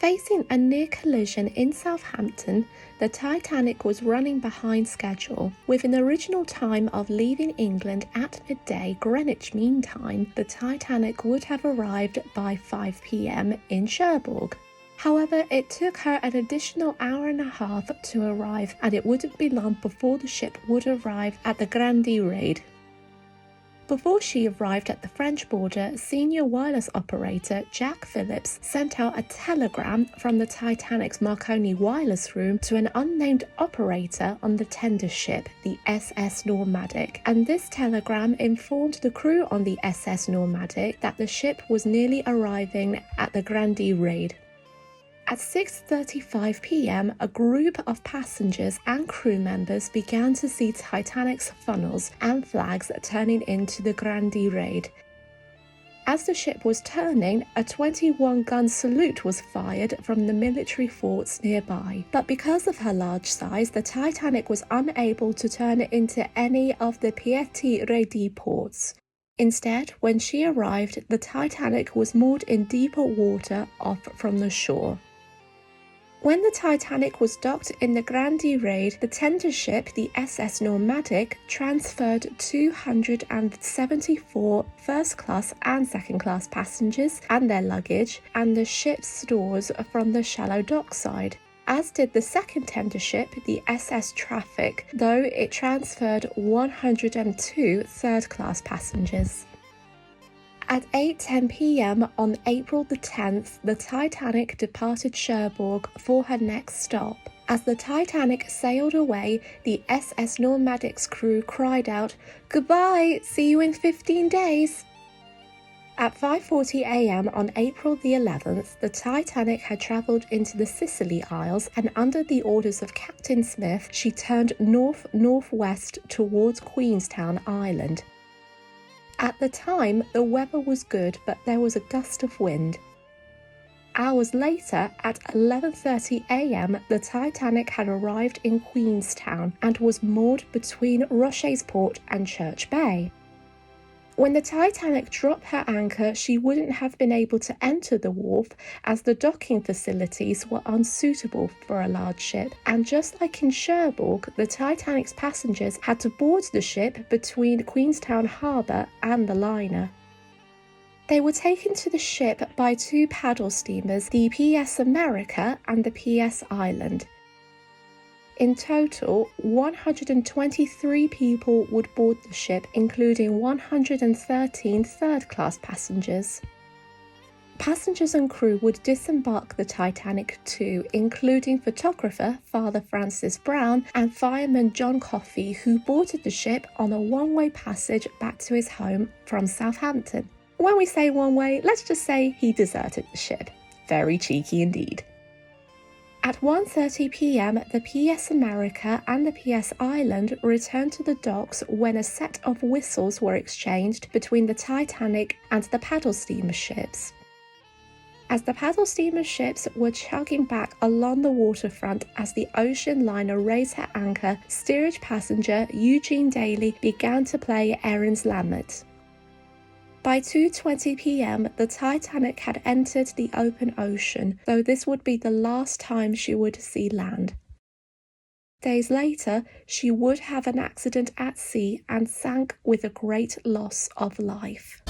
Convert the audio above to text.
Facing a near collision in Southampton, the Titanic was running behind schedule. With an original time of leaving England at midday Greenwich Mean Time, the Titanic would have arrived by 5 p.m. in Cherbourg. However, it took her an additional hour and a half to arrive, and it wouldn't be long before the ship would arrive at the Grande Raid. Before she arrived at the French border, senior wireless operator Jack Phillips sent out a telegram from the Titanic's Marconi wireless room to an unnamed operator on the tender ship, the SS Normandic, and this telegram informed the crew on the SS Normandic that the ship was nearly arriving at the Grande Raid. At 6:35 p.m, a group of passengers and crew members began to see Titanic's funnels and flags turning into the Grande Raid. As the ship was turning, a 21-gun salute was fired from the military forts nearby, but because of her large size, the Titanic was unable to turn into any of the Piété-Reidi ports. Instead, when she arrived, the Titanic was moored in deeper water off from the shore. When the Titanic was docked in the Grande Raid, the tender ship, the SS Normandic, transferred 274 first-class and second-class passengers and their luggage and the ship's stores from the shallow dockside, as did the second tender ship, the SS Traffic, though it transferred 102 third-class passengers. At 8:10 p.m. on April the 10th, the Titanic departed Cherbourg for her next stop. As the Titanic sailed away, the SS Normandic's crew cried out, "Goodbye, see you in 15 days." At 5:40 a.m. on April the 11th, the Titanic had travelled into the Scilly Isles, and under the orders of Captain Smith, she turned north-northwest towards Queenstown Island. At the time, the weather was good, but there was a gust of wind. Hours later, at 11:30 a.m, the Titanic had arrived in Queenstown and was moored between Rochesport and Church Bay. When the Titanic dropped her anchor, she wouldn't have been able to enter the wharf as the docking facilities were unsuitable for a large ship, and just like in Cherbourg, the Titanic's passengers had to board the ship between Queenstown Harbour and the liner. They were taken to the ship by two paddle steamers, the PS America and the PS Island. In total, 123 people would board the ship, including 113 third-class passengers. Passengers and crew would disembark the Titanic too, including photographer Father Francis Brown and fireman John Coffey, who boarded the ship on a one-way passage back to his home from Southampton. When we say one-way, let's just say he deserted the ship. Very cheeky indeed. At 1:30 p.m, the PS America and the PS Island returned to the docks when a set of whistles were exchanged between the Titanic and the paddle steamer ships. As the paddle steamer ships were chugging back along the waterfront as the ocean liner raised her anchor, steerage passenger Eugene Daly began to play Erin's Lament. By 2:20 p.m, the Titanic had entered the open ocean, though this would be the last time she would see land. Days later, she would have an accident at sea and sank with a great loss of life.